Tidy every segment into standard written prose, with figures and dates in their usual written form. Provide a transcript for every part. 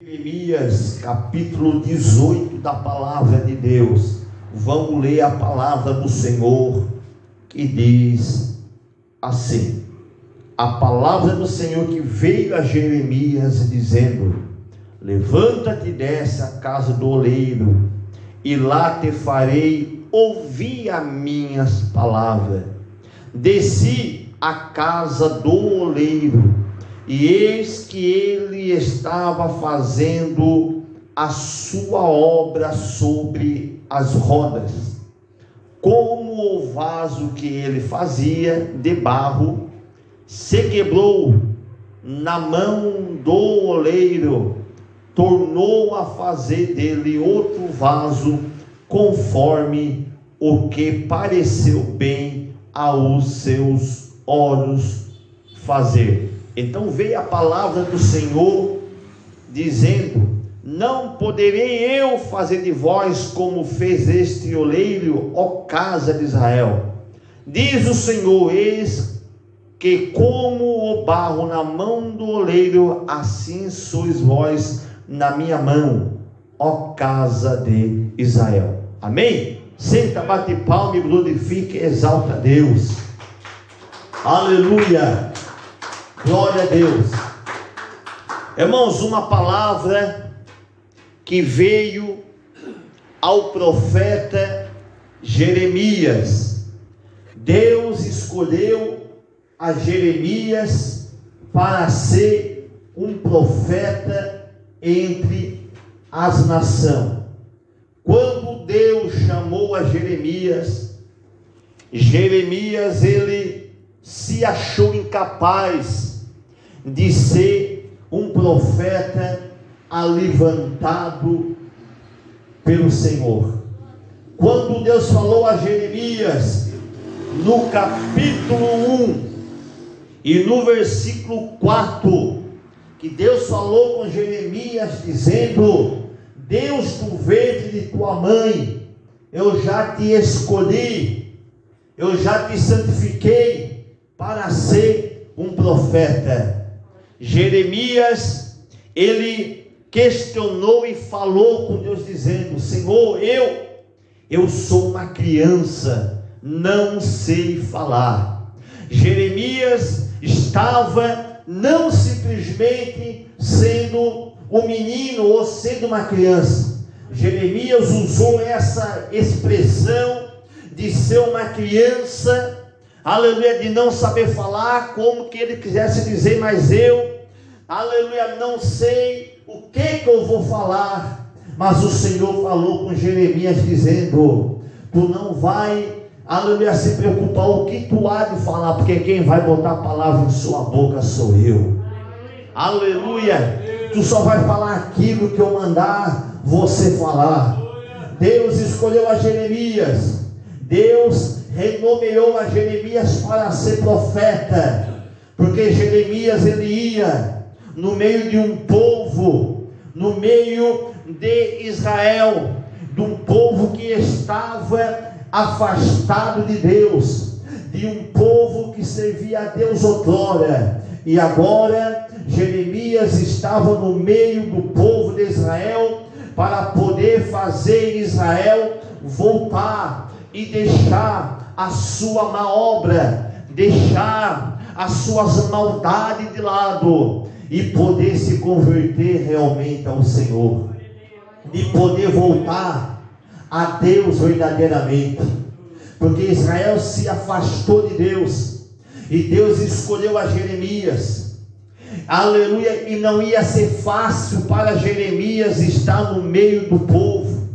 Jeremias, capítulo 18 da palavra de Deus. Vamos ler a palavra do Senhor, que diz assim: a palavra do Senhor que veio a Jeremias dizendo: levanta-te, desce à casa do oleiro, e lá te farei ouvir as minhas palavras. Desci à casa do oleiro, e eis que ele estava fazendo a sua obra sobre as rodas. Como o vaso que ele fazia de barro se quebrou na mão do oleiro, tornou a fazer dele outro vaso, conforme o que pareceu bem aos seus olhos fazer. Então veio a palavra do Senhor dizendo: não poderei eu fazer de vós como fez este oleiro, ó casa de Israel. Diz o Senhor: eis que como o barro na mão do oleiro, assim sois vós na minha mão, ó casa de Israel. Amém? Senta, bate palma e glorifique, exalta a Deus. Aleluia. Glória a Deus. Irmãos, uma palavra que veio ao profeta Jeremias. Deus escolheu a Jeremias para ser um profeta entre as nações. Quando Deus chamou a Jeremias, ele se achou incapaz de ser um profeta alevantado pelo Senhor. Quando Deus falou a Jeremias, no capítulo 1 e no versículo 4, que Deus falou com Jeremias dizendo: Deus do ventre de tua mãe, eu já te escolhi, eu já te santifiquei para ser um profeta. Jeremias, ele questionou e falou com Deus dizendo: Senhor, eu sou uma criança, não sei falar. Jeremias estava não simplesmente sendo um menino ou sendo uma criança. Jeremias usou essa expressão de ser uma criança, aleluia, de não saber falar, como que ele quisesse dizer: mas aleluia, não sei o que eu vou falar. Mas o Senhor falou com Jeremias dizendo: tu não vai, aleluia, se preocupar o que tu há de falar, porque quem vai botar a palavra em sua boca sou eu. Aleluia. Tu só vai falar aquilo que eu mandar você falar. Deus escolheu a Jeremias, Deus renomeou a Jeremias para ser profeta, porque Jeremias ele ia no meio de um povo, no meio de Israel, de um povo que estava afastado de Deus, de um povo que servia a Deus outrora, e agora Jeremias estava no meio do povo de Israel para poder fazer Israel voltar e deixar a sua má obra, deixar as suas maldades de lado e poder se converter realmente ao Senhor, e poder voltar a Deus verdadeiramente, porque Israel se afastou de Deus, e Deus escolheu a Jeremias, aleluia, e não ia ser fácil para Jeremias estar no meio do povo.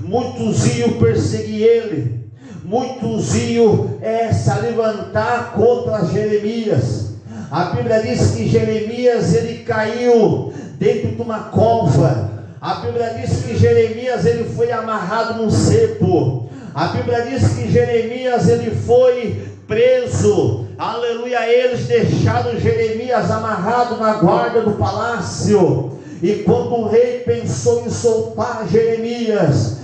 Muitos iam perseguir ele, muitos iam se levantar contra Jeremias. A Bíblia diz que Jeremias ele caiu dentro de uma cova. A Bíblia diz que Jeremias ele foi amarrado num cepo. A Bíblia diz que Jeremias ele foi preso. Aleluia, eles deixaram Jeremias amarrado na guarda do palácio. E quando o rei pensou em soltar Jeremias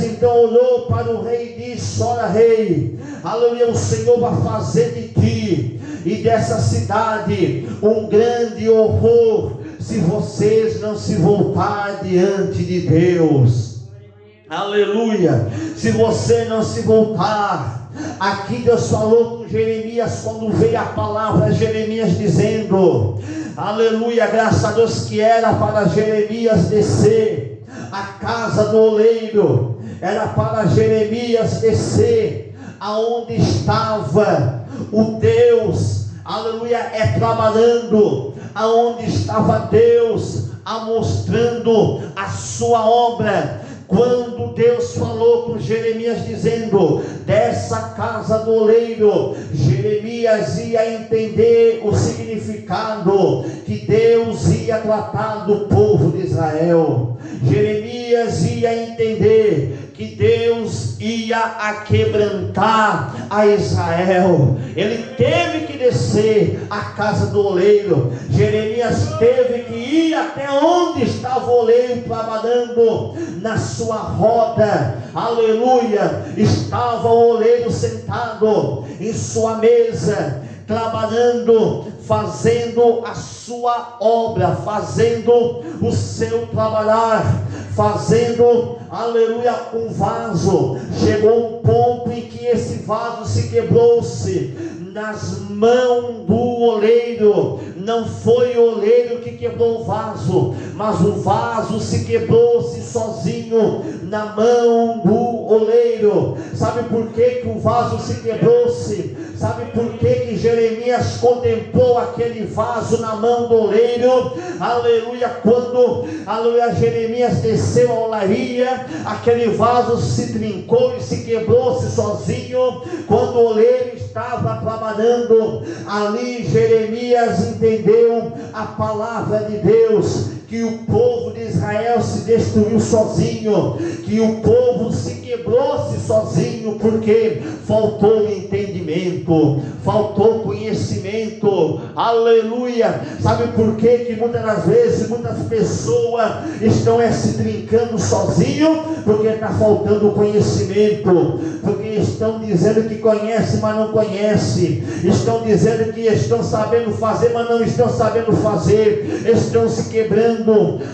então olhou para o rei e disse: ora, rei, aleluia, o Senhor vai fazer de ti e dessa cidade um grande horror, se vocês não se voltar diante de Deus. Aleluia. Se você não se voltar. Aqui Deus falou com Jeremias, quando veio a palavra, Jeremias dizendo, aleluia, graças a Deus, que era para Jeremias descer a casa do oleiro, era para Jeremias descer aonde estava o Deus, aleluia, trabalhando, aonde estava Deus, mostrando a sua obra. Quando Deus falou com Jeremias dizendo, dessa casa do oleiro, Jeremias ia entender o significado que Deus ia tratar do povo de Israel. Jeremias ia entender que Deus ia quebrantar a Israel. Ele teve que descer à casa do oleiro. Jeremias teve que ir até onde estava o oleiro trabalhando na sua roda. Aleluia. Estava o oleiro sentado em sua mesa, trabalhando, fazendo a sua obra, fazendo o seu trabalhar, fazendo, aleluia, um vaso. Chegou um ponto em que esse vaso se quebrou-se nas mãos do oleiro. Não foi o oleiro que quebrou o vaso, mas o vaso se quebrou-se sozinho na mão do oleiro. Sabe por que o vaso se quebrou-se? Sabe por que Jeremias contemplou aquele vaso na mão do oleiro? Aleluia. Quando, aleluia, Jeremias desceu a olaria, aquele vaso se trincou e se quebrou-se sozinho. Quando o oleiro estava trabalhando ali, Jeremias entendeu a palavra de Deus, que o povo de Israel se destruiu sozinho, que o povo se quebrou-se sozinho, porque faltou entendimento, faltou conhecimento. Aleluia. Sabe por quê? Que muitas das vezes muitas pessoas estão se trincando sozinho? Porque está faltando conhecimento, porque estão dizendo que conhece, mas não conhece, estão dizendo que estão sabendo fazer, mas não estão sabendo fazer, estão se quebrando.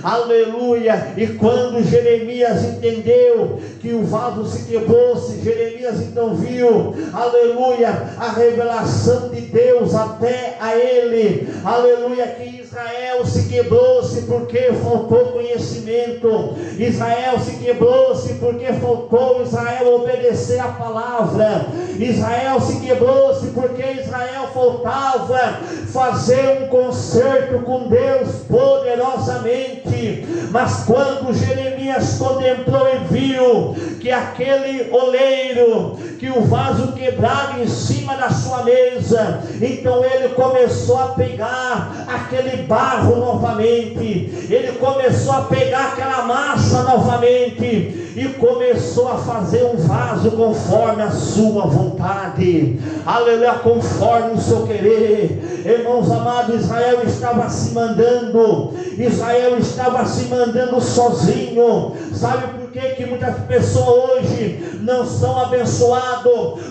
Aleluia. E quando Jeremias entendeu que o vaso se quebrou-se, Jeremias então viu, aleluia, a revelação de Deus até a ele. Aleluia. Que Israel se quebrou-se porque faltou conhecimento. Israel se quebrou-se porque faltou Israel obedecer a palavra. Israel se quebrou-se porque Israel faltava fazer um concerto com Deus poderosamente. Mas quando Jeremias contemplou e viu que aquele oleiro, que o vaso quebrado em cima da sua mesa, então ele começou a pegar aquele barro novamente, ele começou a pegar aquela massa novamente e começou a fazer um vaso conforme a sua vontade. Aleluia. Conforme o seu querer. Irmãos amados, Israel estava se mandando, Israel estava se mandando sozinho. Sabe por que muitas pessoas hoje não são abençoadas?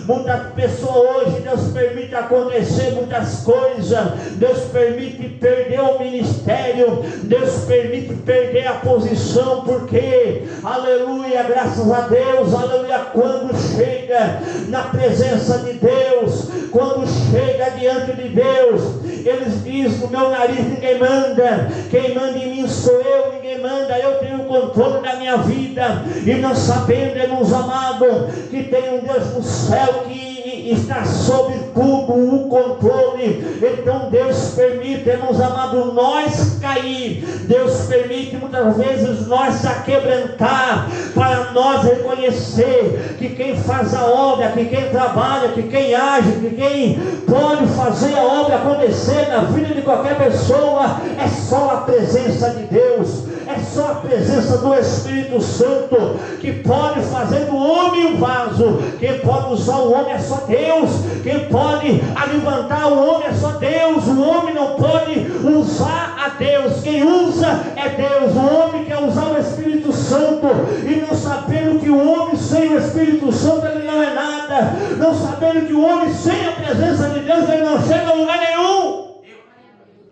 Muitas pessoas hoje, Deus permite acontecer muitas coisas, Deus permite perder o ministério, Deus permite perder a posição, porque, aleluia, graças a Deus, aleluia, quando chega na presença de Deus, quando chega diante de Deus, eles dizem, no meu nariz ninguém manda, quem manda em mim sou eu, ninguém manda, eu tenho o controle da minha vida. E não sabendo, irmãos amados, que tem um Deus no céu que está sobre tudo o controle. Então Deus permite, irmãos amados, nós cair, Deus permite muitas vezes nós se quebrantar, para nós reconhecer que quem faz a obra, que quem trabalha, que quem age, que quem pode fazer a obra acontecer na vida de qualquer pessoa é só a presença de Deus, é só a presença do Espírito Santo que pode fazer do homem um vaso. Quem pode usar o homem é só Deus, quem pode levantar o homem é só Deus. O homem não pode usar a Deus, quem usa é Deus. O homem quer usar o Espírito Santo e não sabendo que o homem sem o Espírito Santo ele não é nada, não sabendo que o homem sem a presença de Deus ele não chega a lugar nenhum.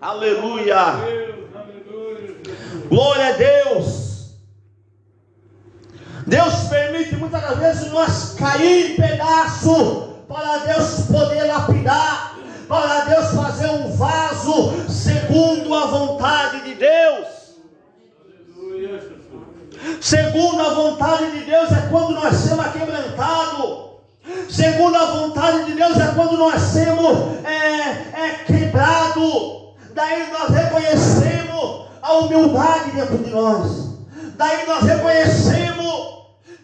Aleluia. Glória a Deus. Deus permite muitas das vezes nós cair em pedaço, para Deus poder lapidar, para Deus fazer um vaso segundo a vontade de Deus. Segundo a vontade de Deus é quando nós somos aquebrantados. Segundo a vontade de Deus é quando nós somos quebrados. Daí nós reconhecemos a humildade dentro de nós. Daí nós reconhecemos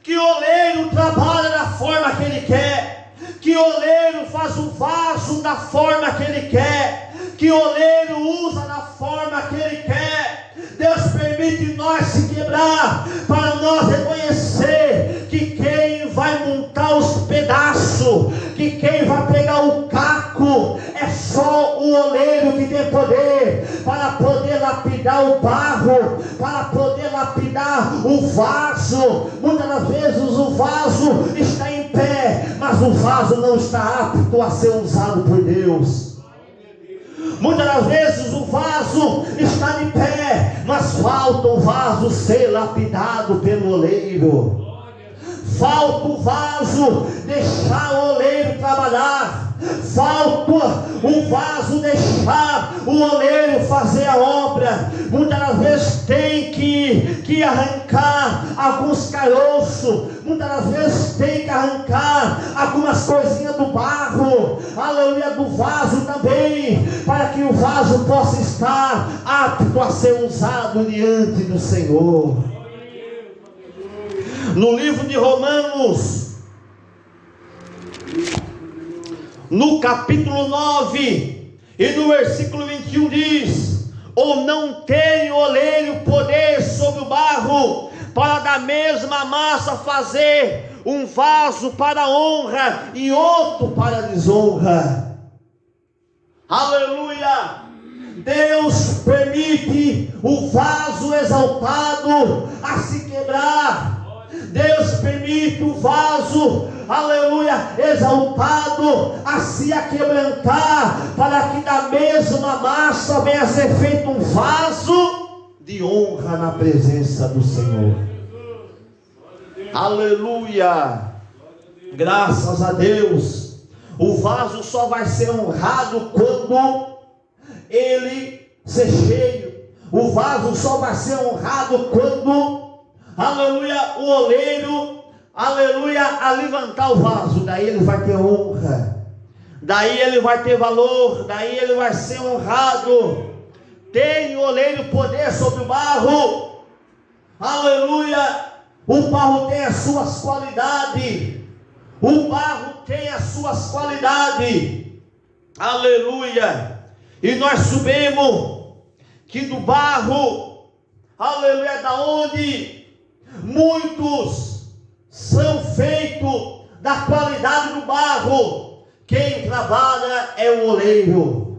que o oleiro trabalha da forma que ele quer, que o oleiro faz o vaso da forma que ele quer, que o oleiro usa da forma que ele quer. Deus permite nós se quebrar para nós reconhecer que quem vai montar os pedaços, que quem vai pegar o caco, é só o oleiro que tem poder para poder lapidar o barro, para poder lapidar o vaso. Muitas das vezes o vaso está em pé, mas o vaso não está apto a ser usado por Deus. Muitas das vezes o vaso está de pé, mas falta o vaso ser lapidado pelo oleiro. Falta o vaso deixar o oleiro trabalhar. Falta o vaso deixar o oleiro fazer a obra. Muitas das vezes tem que arrancar alguns caroços. Muitas das vezes tem que arrancar algumas coisinhas do barro, aleluia, do vaso também, para que o vaso possa estar apto a ser usado diante do Senhor. No livro de Romanos, no capítulo 9 e no versículo 21 diz: ou não tem o oleiro poder sobre o barro, para da mesma massa fazer um vaso para honra e outro para desonra. Aleluia! Deus permite o vaso exaltado a se quebrar. Deus permite o vaso, aleluia, exaltado a se aquebrantar, para que da mesma massa venha a ser feito um vaso de honra na presença do Senhor. Aleluia, graças a Deus. O vaso só vai ser honrado quando ele ser cheio. O vaso só vai ser honrado quando, aleluia, o oleiro, aleluia, a levantar o vaso. Daí ele vai ter honra, daí ele vai ter valor, daí ele vai ser honrado. Tem o oleiro poder sobre o barro, aleluia. O barro tem as suas qualidades, o barro tem as suas qualidades, aleluia. E nós sabemos que do barro, aleluia, da onde muitos são feitos da qualidade do barro, quem trabalha é o oleiro.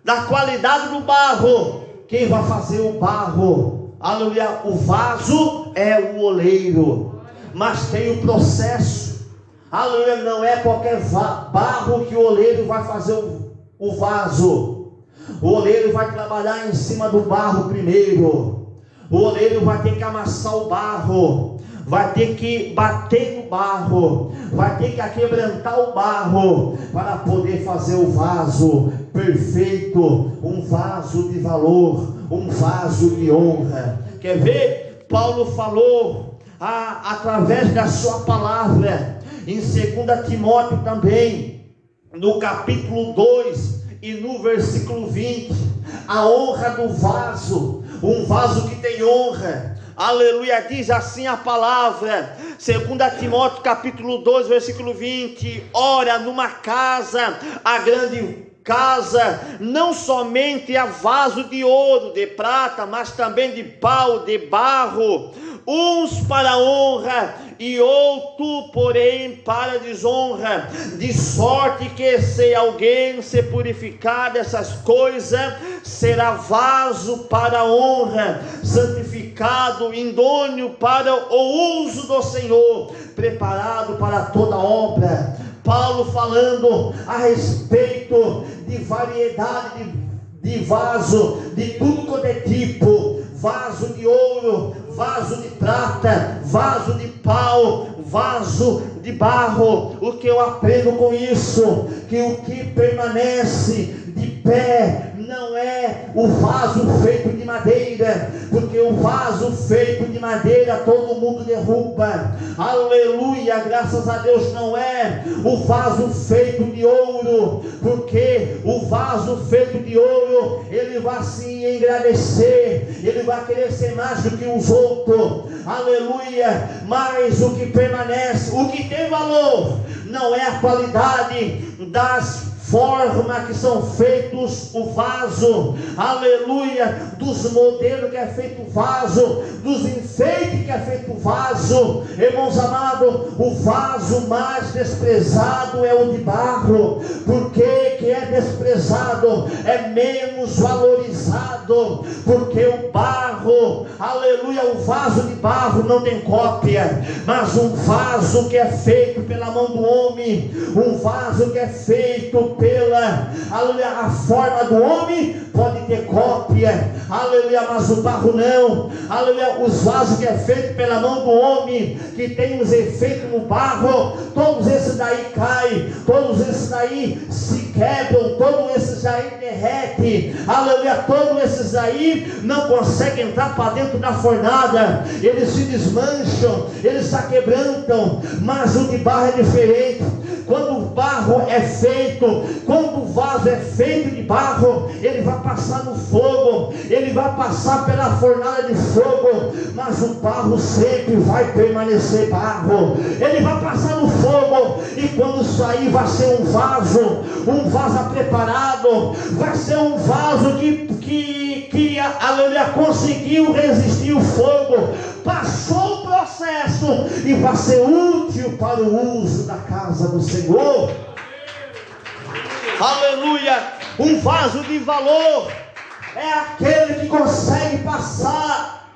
Da qualidade do barro, quem vai fazer o barro, aleluia, o vaso é o oleiro. Mas tem o processo, aleluia, não é qualquer barro que o oleiro vai fazer o vaso. O oleiro vai trabalhar em cima do barro primeiro. O oleiro vai ter que amassar o barro, vai ter que bater no barro, vai ter que aquebrantar o barro, para poder fazer o vaso perfeito, um vaso de valor, um vaso de honra. Quer ver? Paulo falou através da sua palavra em 2 Timóteo também, no capítulo 2 e no versículo 20, a honra do vaso, um vaso que tem honra, aleluia. Diz assim a palavra, 2 Timóteo capítulo 2 versículo 20: ora, numa casa, a grande casa, não somente há vaso de ouro, de prata, mas também de pau, de barro, uns para honra e outro, porém, para desonra. De sorte que se alguém se purificar dessas coisas, será vaso para honra, santificado, idôneo para o uso do Senhor, preparado para toda obra. Paulo falando a respeito de variedade de vaso, de tudo quanto é tipo, vaso de ouro, vaso de prata, vaso de pau, vaso de barro. O que eu aprendo com isso? Que o que permanece de pé não é o vaso feito de madeira, porque o vaso feito de madeira todo mundo derruba. Aleluia, graças a Deus. Não é o vaso feito de ouro, porque o vaso feito de ouro, ele vai se engrandecer, ele vai querer ser mais do que os outros. Aleluia. Mas o que permanece, o que tem valor, não é a qualidade das forma que são feitos o vaso, aleluia, dos modelos que é feito o vaso, dos enfeites que é feito o vaso. Irmãos amados, o vaso mais desprezado é o de barro. Porque que é desprezado? É menos valorizado, porque o barro, aleluia, o vaso de barro não tem cópia, mas um vaso que é feito pela mão do homem, um vaso que é feito pela, aleluia, a forma do homem pode ter cópia, aleluia, mas o barro não. Aleluia, os vasos que é feito pela mão do homem, que tem os efeitos no barro, todos esses daí caem, todos esses daí se quebram, todos esses daí derretem, aleluia, todos esses daí não conseguem entrar para dentro da fornalha, eles se desmancham, eles se quebrantam. Mas o de barro é diferente. Quando o barro é feito, quando o vaso é feito de barro, ele vai passar no fogo, ele vai passar pela fornalha de fogo, mas o barro sempre vai permanecer barro. Ele vai passar no fogo, e quando sair vai ser um vaso preparado, vai ser um vaso que aleluia, conseguiu resistir o fogo, passou o processo e vai ser útil para o uso da casa do Senhor. Aleluia. Um vaso de valor é aquele que consegue passar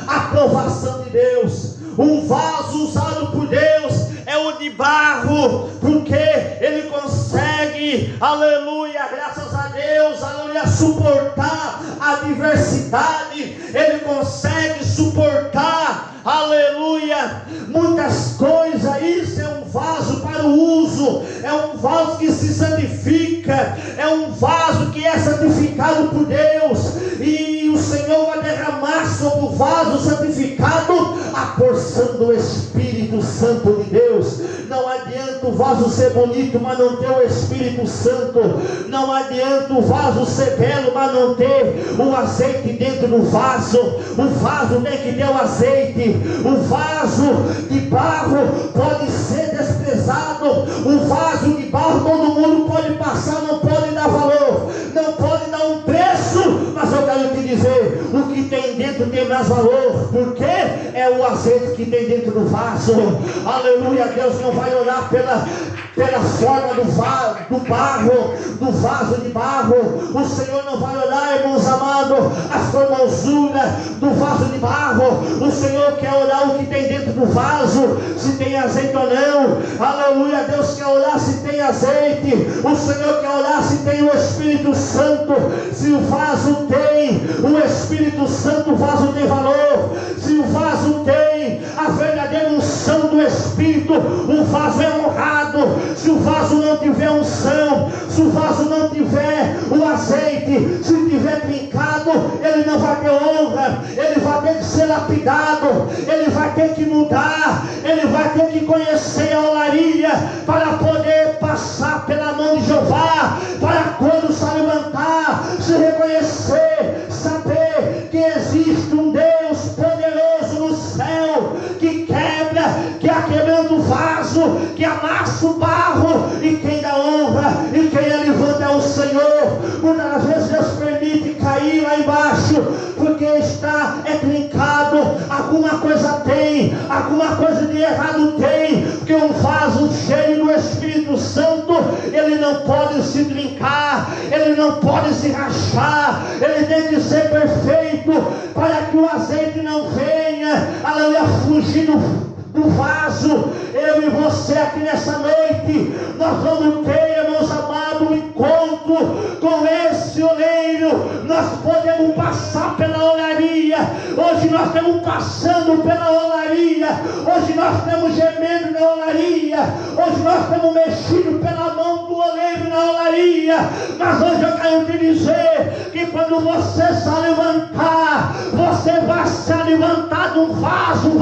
a aprovação de Deus. Um vaso usado por Deus é o de barro, porque ele consegue, aleluia, graças a Deus, aleluia, suportar a diversidade, ele consegue suportar, aleluia, muitas coisas. Isso é um vaso para o uso, é um vaso que se santifica, é um vaso que é santificado por Deus, e o Senhor vai derramar sobre o vaso santificado a porção do Espírito Santo de Deus. Não adianta o vaso ser bonito, mas não ter o Espírito Santo. Não adianta o vaso ser belo, mas não ter o azeite dentro do vaso. O vaso tem que ter o azeite. O vaso de barro pode ser desprezado. O vaso de barro todo mundo pode passar, não pode dar valor, não pode dar um preço, mas eu quero te dizer, o que tem dentro tem mais valor, porque é o azeite que tem dentro do vaso. Aleluia. Deus não vai olhar pela forma do barro, do vaso de barro. O Senhor não vai olhar, irmãos amados, a formosura do vaso de barro. O Senhor quer olhar o que tem dentro do vaso, se tem azeite ou não. Aleluia. Deus quer olhar se tem azeite. O Senhor quer olhar se tem o Espírito Santo. Se o vaso tem o Espírito Santo, o vaso tem valor. Se o vaso tem a verdadeira unção do Espírito, o vaso é honrado. Se o vaso não tiver unção, se o vaso não tiver o azeite, se tiver trincado, ele não vai ter honra. Ele vai ter que ser lapidado, ele vai ter que mudar, ele vai ter que conhecer a olaria para poder passar pela mão de Jeová, para quando se levantar, se reconhecer, saber que existe um Deus poderoso no céu, que quebra, que quebrando o vaso, que amassa o barro, e quem dá honra e quem a levanta é o Senhor. Muitas vezes Deus permite cair lá embaixo, porque está trincado, alguma coisa tem, alguma coisa de errado tem, porque um vaso cheio do Espírito Santo, ele não pode se trincar, ele não pode se rachar, ele tem que ser perfeito, para que o azeite não venha, aleluia, fugir do vaso. Eu e você aqui nessa noite, nós vamos ter, irmãos amados, um encontro com esse oleiro, nós podemos passar pela olaria. Hoje nós estamos passando pela olaria. Hoje nós estamos gemendo na olaria. Hoje nós estamos mexidos pela mão do oleiro na olaria. Mas hoje eu quero te dizer que quando você se levantar, você vai se levantar de um vaso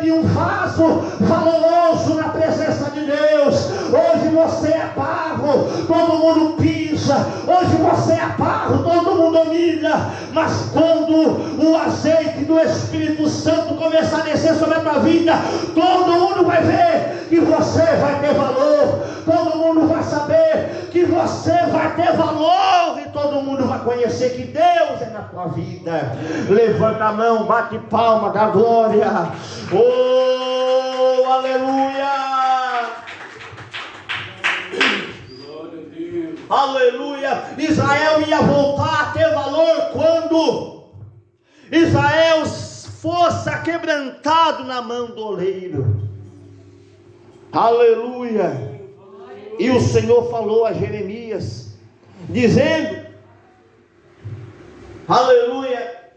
de um vaso valoroso na presença de Deus. Hoje você é barro, todo mundo pisa. Hoje você é barro, todo mundo humilha. Mas quando o azeite do Espírito Santo começar a descer sobre a tua vida, todo mundo vai ver que você vai ter valor. Todo mundo vai saber que você vai ter valor. E todo mundo vai conhecer que Deus é na tua vida. Levanta a mão, bate palma, dá glória. Oh, aleluia! Aleluia! Israel ia voltar a ter valor quando Israel fosse quebrantado na mão do oleiro. Aleluia! E o Senhor falou a Jeremias, dizendo: aleluia,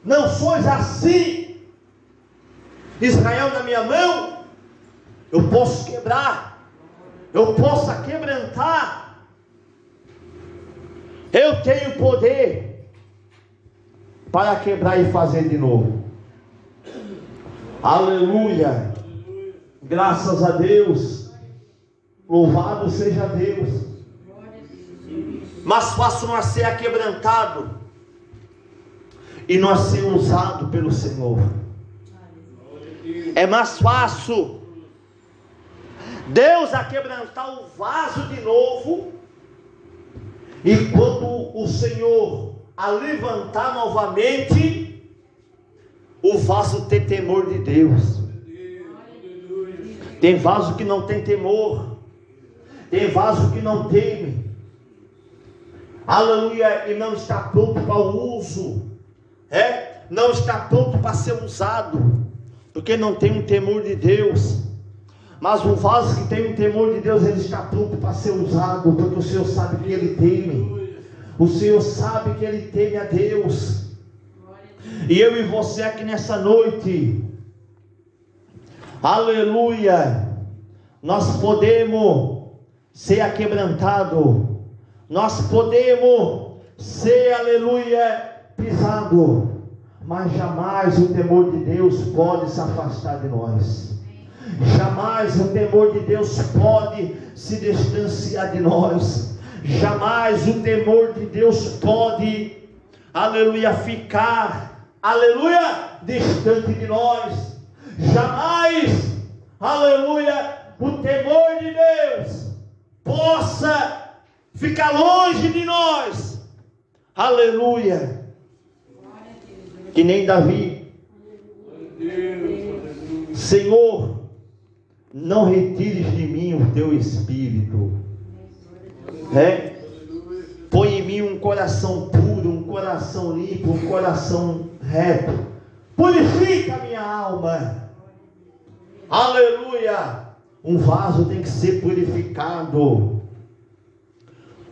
não sois assim, Israel na minha mão, eu posso quebrar, eu posso quebrantar, eu tenho poder para quebrar e fazer de novo. Aleluia, graças a Deus, louvado seja Deus. Mas faça nós ser quebrantado e nós ser usado pelo Senhor. É mais fácil Deus quebrantar o vaso de novo, e quando o Senhor a levantar novamente, o vaso ter temor de Deus. Tem vaso que não tem temor, tem vaso que não teme, aleluia, e não está pronto para o uso, não está pronto para ser usado, porque não tem um temor de Deus. Mas o vaso que tem um temor de Deus, ele está pronto para ser usado, porque o Senhor sabe que ele teme, o Senhor sabe que ele teme a Deus. E eu e você aqui nessa noite, aleluia, nós podemos ser quebrantado, nós podemos ser, aleluia, pisado, mas jamais o temor de Deus pode se afastar de nós. Jamais o temor de Deus pode se distanciar de nós. Jamais o temor de Deus pode, aleluia, ficar, aleluia, distante de nós. Jamais, aleluia, o temor de Deus possa ficar longe de nós. Aleluia. Que nem Davi. Senhor, não retires de mim o teu espírito. Põe em mim um coração puro, um coração limpo, um coração reto. Purifica a minha alma. Aleluia. Um vaso tem que ser purificado.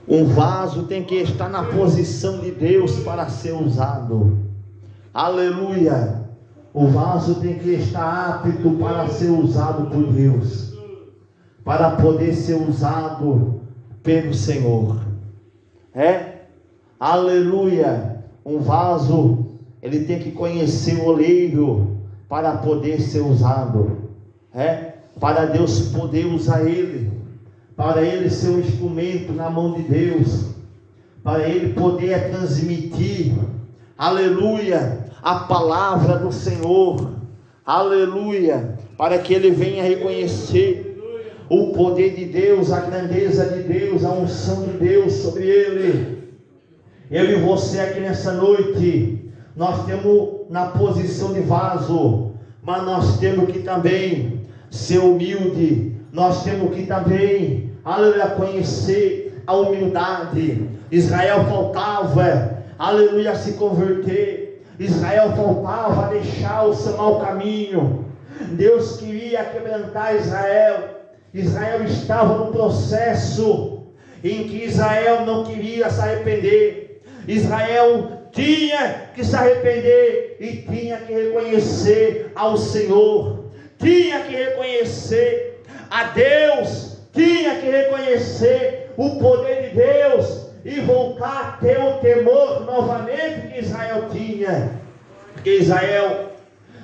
Um vaso tem que estar na posição de Deus para ser usado. Aleluia. O vaso tem que estar apto para ser usado por Deus, para poder ser usado pelo Senhor. Aleluia. Um vaso, ele tem que conhecer o oleiro para poder ser usado. Para Deus poder usar ele, para ele ser um instrumento na mão de Deus, para ele poder transmitir, aleluia, a palavra do Senhor, aleluia, para que ele venha reconhecer o poder de Deus, a grandeza de Deus, a unção de Deus sobre ele. Eu e você aqui nessa noite, nós temos na posição de vaso, mas nós temos que também ser humilde, nós temos que também, aleluia, conhecer a humildade. Israel faltava, aleluia, se converter. Israel faltava deixar o seu mau caminho. Deus queria quebrantar Israel. Israel estava no processo, em que Israel não queria se arrepender. Israel tinha que se arrepender e tinha que reconhecer ao Senhor, tinha que reconhecer a Deus, tinha que reconhecer o poder de Deus e voltar a ter o temor novamente que Israel tinha, porque Israel,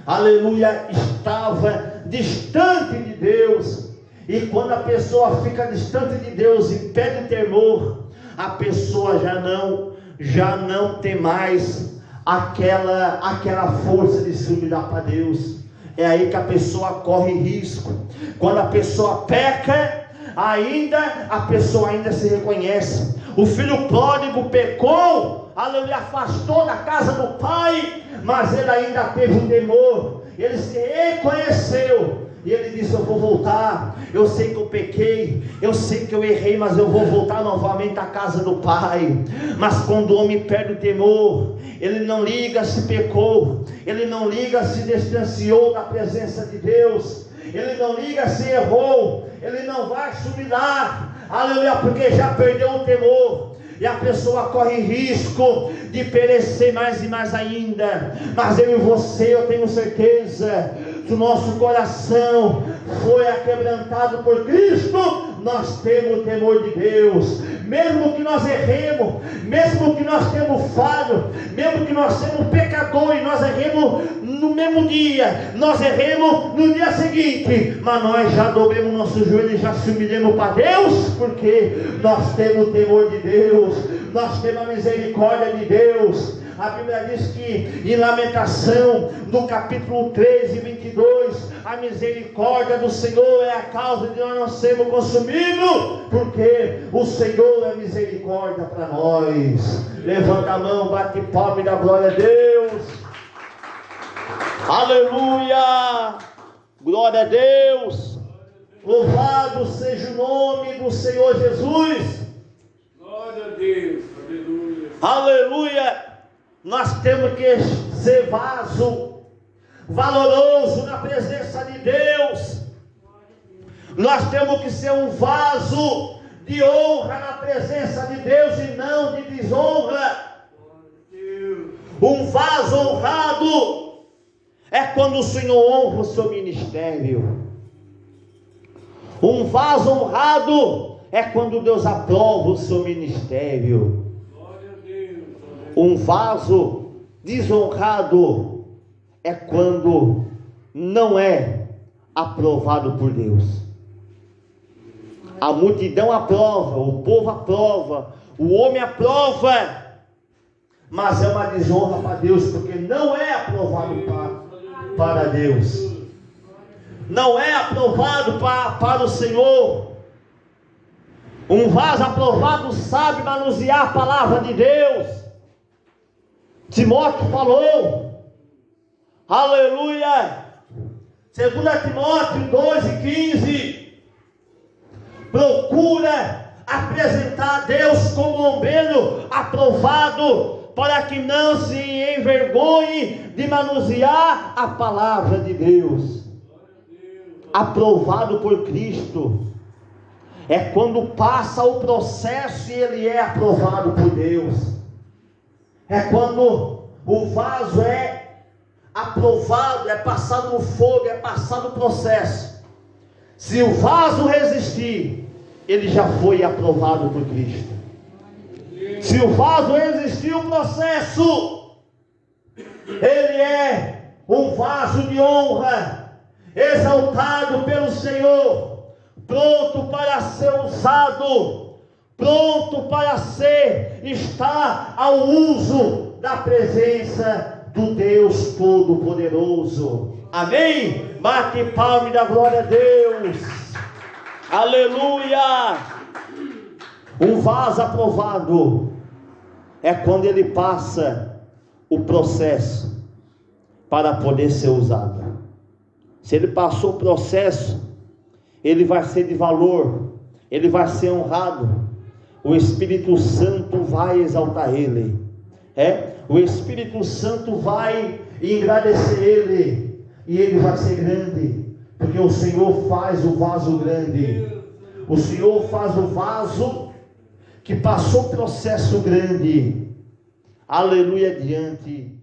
aleluia, estava distante de Deus. E quando a pessoa fica distante de Deus e perde temor, a pessoa já não tem mais aquela força de se humilhar para Deus. É aí que a pessoa corre risco. Quando a pessoa peca, a pessoa ainda se reconhece. O filho pródigo pecou, aleluia, afastou da casa do pai, mas ele ainda teve um temor. Ele se reconheceu e ele disse: eu vou voltar, eu sei que eu pequei, eu sei que eu errei, mas eu vou voltar novamente à casa do pai. Mas quando o homem perde o temor, ele não liga se pecou, ele não liga se distanciou da presença de Deus, ele não liga se errou, ele não vai se humilhar, aleluia, porque já perdeu o temor. E a pessoa corre risco de perecer mais e mais ainda. Mas eu e você, eu tenho certeza, se o nosso coração foi aquebrantado por Cristo, nós temos o temor de Deus. Mesmo que nós erremos, mesmo que nós temos falho, mesmo que nós sejamos pecadores, nós erremos no mesmo dia, nós erremos no dia seguinte, mas nós já dobremos nosso joelho e já se humilhamos para Deus, porque nós temos o temor de Deus, nós temos a misericórdia de Deus. A Bíblia diz que em Lamentação, no capítulo 13, 22, a misericórdia do Senhor é a causa de nós não sermos consumidos, porque o Senhor é misericórdia para nós. Levanta a mão, bate palma e dá glória a Deus. Aleluia, glória a Deus. Louvado seja o nome do Senhor Jesus. Glória a Deus, aleluia. Aleluia. Nós temos que ser vaso valoroso na presença de Deus. Nós temos que ser um vaso de honra na presença de Deus e não de desonra. Um vaso honrado é quando o Senhor honra o seu ministério. Um vaso honrado é quando Deus aprova o seu ministério. Um vaso desonrado é quando não é aprovado por Deus. A multidão aprova, o povo aprova, o homem aprova, mas é uma desonra para Deus, porque não é aprovado para Deus, não é aprovado para o Senhor. Um vaso aprovado sabe manusear a palavra de Deus. Timóteo falou, aleluia, 2 Timóteo 2:15, procura apresentar a Deus como um ombreiro aprovado, para que não se envergonhe de manusear a palavra de Deus. Aprovado por Cristo é quando passa o processo e ele é aprovado por Deus. É quando o vaso é aprovado, é passado no fogo, é passado o processo. Se o vaso resistir, ele já foi aprovado por Cristo. Se o vaso resistir o processo, ele é um vaso de honra, exaltado pelo Senhor, pronto para ser usado, pronto para estar ao uso da presença do Deus Todo-Poderoso. Amém? Bate palma e dá glória a Deus. Aleluia. Um vaso aprovado é quando ele passa o processo para poder ser usado. Se ele passou o processo, ele vai ser de valor, ele vai ser honrado. O Espírito Santo vai exaltar ele. O Espírito Santo vai engrandecer ele, e ele vai ser grande, porque o Senhor faz o vaso grande. O Senhor faz o vaso que passou um processo grande, aleluia, diante